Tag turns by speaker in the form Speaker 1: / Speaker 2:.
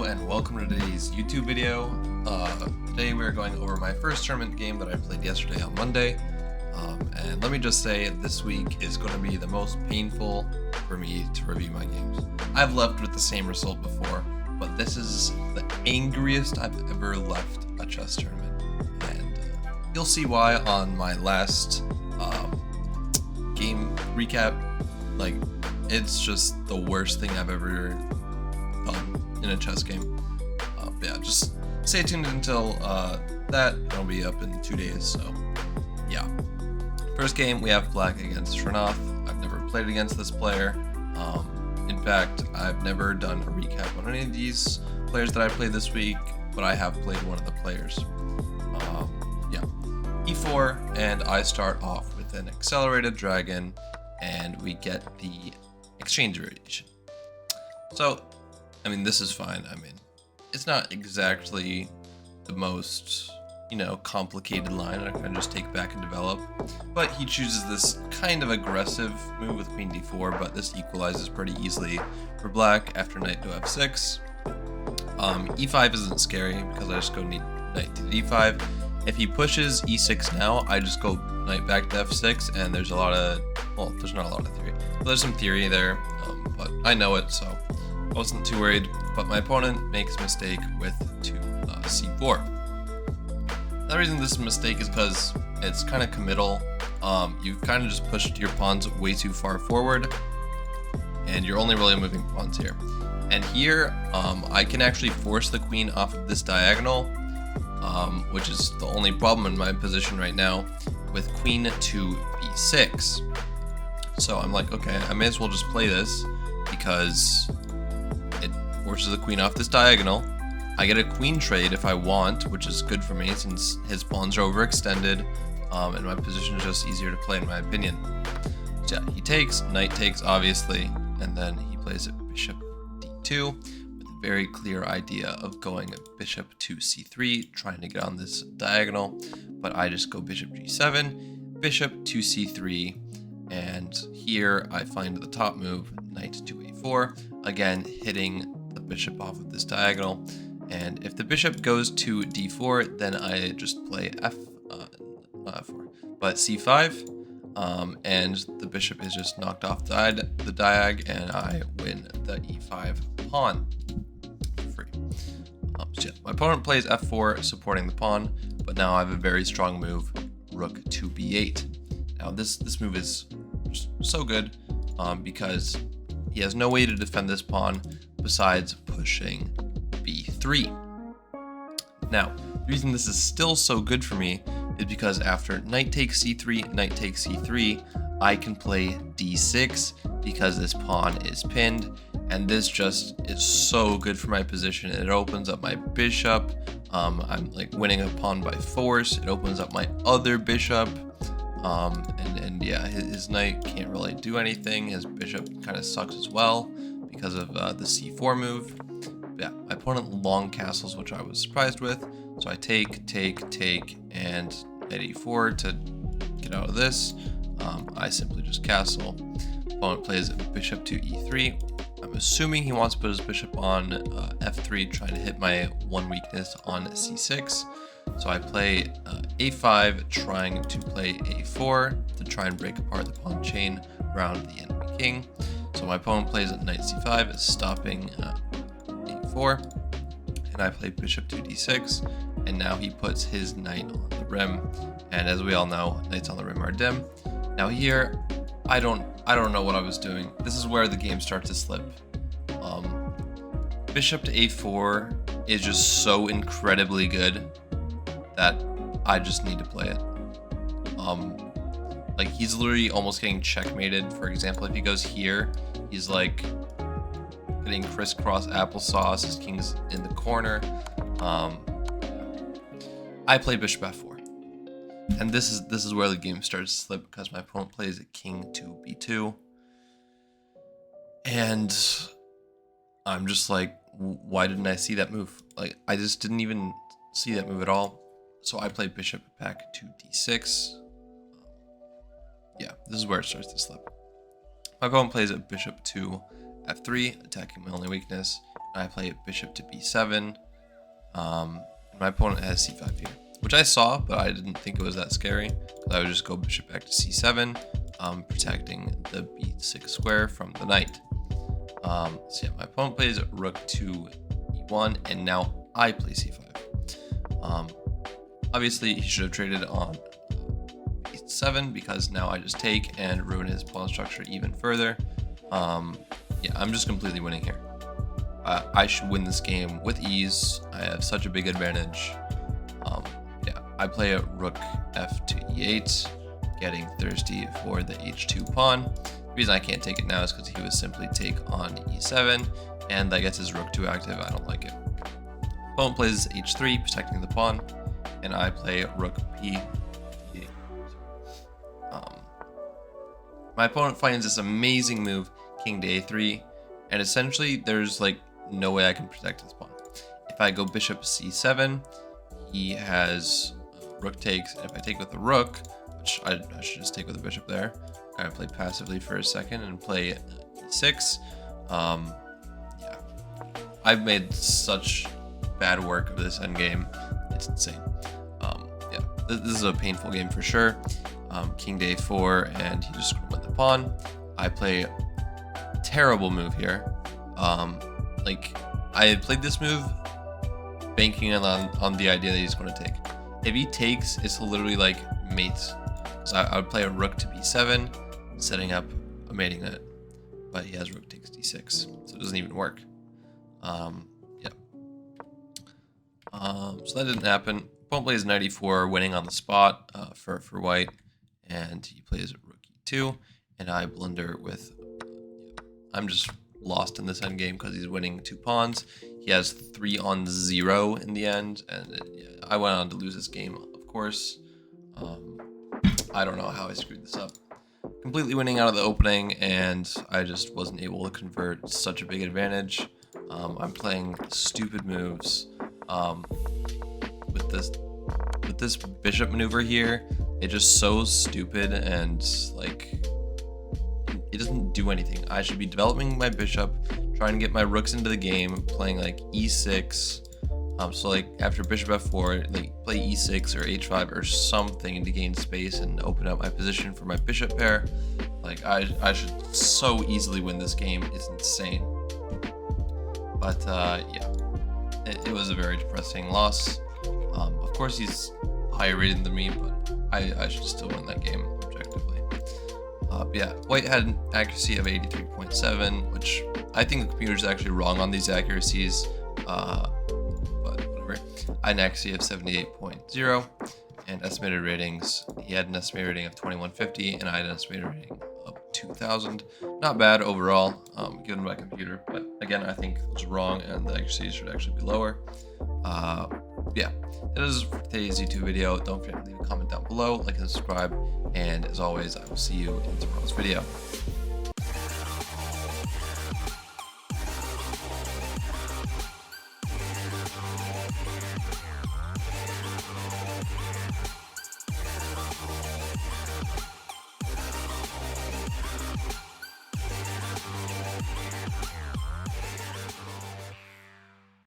Speaker 1: Hello and welcome to today's YouTube video. Today we're going over my first tournament game that I played yesterday on Monday. And let me just say, this week is going to be the most painful for me to review my games. I've left with the same result before, but this is the angriest I've ever left a chess tournament. And you'll see why on my last game recap. Like, it's just the worst thing I've ever done in a chess game. But yeah, just stay tuned until that. It'll be up in 2 days, so yeah. First game, we have Black against Srinath. I've never played against this player. In fact, I've never done a recap on any of these players that I played this week, but I have played one of the players. Yeah, E4, and I start off with an accelerated dragon, and we get the exchange variation. So, I mean, this is fine. I mean, it's not exactly the most, complicated line. I can just take back and develop. But he chooses this kind of aggressive move with queen d4, but this equalizes pretty easily for black after knight to f6. E5 isn't scary because I just go knight to d5. If he pushes e6 now, I just go knight back to f6, and there's a lot of, well, there's not a lot of theory. But there's some theory there, but I know it, so I wasn't too worried. But my opponent makes a mistake with c4. The reason this is a mistake is because it's kind of committal. You kind of just pushed your pawns way too far forward, and you're only really moving pawns here. And here, I can actually force the queen off of this diagonal, which is the only problem in my position right now, with queen to b6. So I'm like, okay, I may as well just play this because it forces the queen off this diagonal. I get a queen trade if I want, which is good for me since his pawns are overextended, and my position is just easier to play in my opinion. So yeah, he takes, knight takes obviously, and then he plays it bishop d2 with a very clear idea of going bishop to c3, trying to get on this diagonal, but I just go bishop g7, bishop to c3, and here I find the top move, knight to a4, again hitting the bishop off of this diagonal. And if the bishop goes to d4, then I just play not f4, but c5, and the bishop is just knocked off the diag, and I win the e5 pawn for free. So yeah, my opponent plays f4, supporting the pawn, but now I have a very strong move, rook to b8. Now this move is just so good because he has no way to defend this pawn besides pushing b3. Now, the reason this is still so good for me is because after knight takes c3, knight takes c3, I can play d6 because this pawn is pinned, and this just is so good for my position. It opens up my bishop. I'm like winning a pawn by force. It opens up my other bishop. And yeah, his knight can't really do anything. His bishop kind of sucks as well because of the c4 move. Yeah, my opponent long castles, which I was surprised with. So I take, and knight e4 to get out of this. I simply just castle. Opponent plays bishop to e3. I'm assuming he wants to put his bishop on f3, trying to hit my one weakness on c6. So I play a5, trying to play a4 to try and break apart the pawn chain around the enemy king. So my opponent plays knight c5, stopping a4, and I play bishop to d6, and now he puts his knight on the rim. And as we all know, knights on the rim are dim. Now here, I don't know what I was doing. This is where the game starts to slip. Bishop to a4 is just so incredibly good that I just need to play it. Like, he's literally almost getting checkmated. For example, if he goes here, he's like getting crisscross applesauce. His king's in the corner. I play bishop f4, and this is where the game starts to slip because my opponent plays king to b2, and I'm just like, why didn't I see that move? Like, I just didn't even see that move at all. So I play bishop back to d6. Yeah, this is where it starts to slip. My opponent plays a bishop to f3, attacking my only weakness. I play bishop to b7. My opponent has c5 here, which I saw, but I didn't think it was that scary. I would just go bishop back to c7, protecting the b6 square from the knight. So yeah, my opponent plays rook to e1, and now I play c5. Obviously, he should have traded on e7 because now I just take and ruin his pawn structure even further. Yeah, I'm just completely winning here. I should win this game with ease. I have such a big advantage. Yeah, I play a rook f to e8, getting thirsty for the h2 pawn. The reason I can't take it now is because he would simply take on e7, and that gets his rook too active. I don't like it. Opponent plays h3, protecting the pawn, and I play rook p. My opponent finds this amazing move, king to a3, and essentially there's like no way I can protect his pawn. If I go bishop c7, he has rook takes, and if I take with the rook, which I should just take with the bishop there, I play passively for a second and play e6. Yeah, I've made such bad work of this endgame, it's insane. Yeah, this is a painful game for sure. King to a4, and he just went the pawn. I play a terrible move here. Like, I had played this move banking on the idea that he's going to take. If he takes, it's literally like mates. So I would play a rook to b7, setting up a mating net, but he has rook takes d6, so it doesn't even work. Yeah. So that didn't happen. Opponent plays knight e4, winning on the spot for white, and he plays rook e2, and I blunder with. I'm just lost in this endgame because he's winning 2 pawns. He has 3-on-0 in the end, and I went on to lose this game, of course. I don't know how I screwed this up. Completely winning out of the opening, and I just wasn't able to convert such a big advantage. I'm playing stupid moves. With this bishop maneuver here, it's just so stupid, and like it doesn't do anything. I should be developing my bishop, trying to get my rooks into the game, playing like e6. So like after bishop f4, like play e6 or h5 or something to gain space and open up my position for my bishop pair. Like I should so easily win this game. It's insane. But yeah, it was a very depressing loss. Of course he's higher rated than me, but I should still win that game objectively. Yeah, white had an accuracy of 83.7, which I think the computer's actually wrong on these accuracies. But whatever. I had an accuracy of 78.0, and estimated ratings. He had an estimated rating of 2150, and I had an estimated rating of 2000. Not bad overall, given my computer, but again, I think it was wrong, and the accuracies should actually be lower. Yeah, that is for today's YouTube video. Don't forget to leave a comment down below, like and subscribe, and as always, I will see you in tomorrow's video.